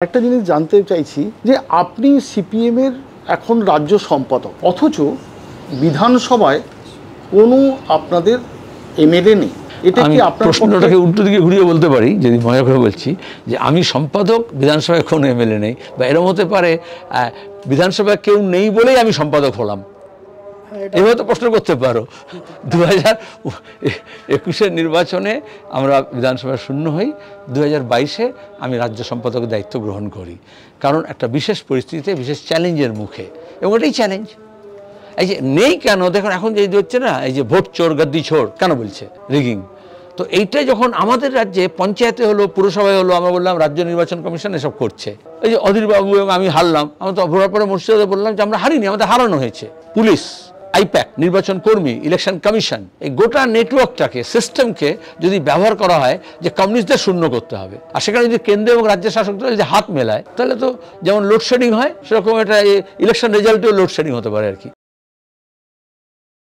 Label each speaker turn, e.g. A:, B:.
A: একটা জিনিস জানতে চাইছি যে আপনি সিপিএম এর এখন রাজ্য সম্পাদক, অথচ বিধানসভায় কোনো আপনাদের এমএলএ নেই। এটা কি আপনার
B: প্রশ্নটাকে উল্টো দিকে ঘুরিয়ে বলতে পারি, যদি মজা করে বলছি যে আমি সম্পাদক, বিধানসভায় কোনো এমএলএ নেই, বা এরকম হতে পারে বিধানসভায় কেউ নেই বলেই আমি সম্পাদক হলাম। এভাবে তো প্রশ্ন করতে পারো। 2021-এর নির্বাচনে আমরা বিধানসভায় শূন্য হই, 2022-এ আমি রাজ্য সম্পাদকের দায়িত্ব গ্রহণ করি, কারণ একটা বিশেষ পরিস্থিতিতে বিশেষ চ্যালেঞ্জের মুখে, এবং এটাই চ্যালেঞ্জ। এই যে নেই কেন, দেখুন এখন যে হচ্ছে না, এই যে ভোট চোর গদ্দি চোর কেন বলছে, রিগিং। তো এইটা যখন আমাদের রাজ্যে পঞ্চায়েতে হলো, পুরসভায় হলো, আমরা বললাম রাজ্য নির্বাচন কমিশন এসব করছে। এই যে অধীরবাবু এবং আমি হারলাম, আমরা তো ভোটার পরে মুর্শিদাবাদে বললাম যে আমরা হারিনি, আমাদের হারানো হয়েছে। পুলিশ, আইপ্যাক, নির্বাচন কর্মী, ইলেকশন কমিশন, এই গোটা নেটওয়ার্কটাকে, সিস্টেমকে যদি ব্যবহার করা হয় যে কমিউনিস্টদের শূন্য করতে হবে, আর সেখানে যদি কেন্দ্র এবং রাজ্য শাসকরা যদি হাত মেলায়, তাহলে তো যেমন লোডশেডিং হয় সেরকম একটা ইলেকশন রেজাল্টেও লোডশেডিং হতে পারে আর কি।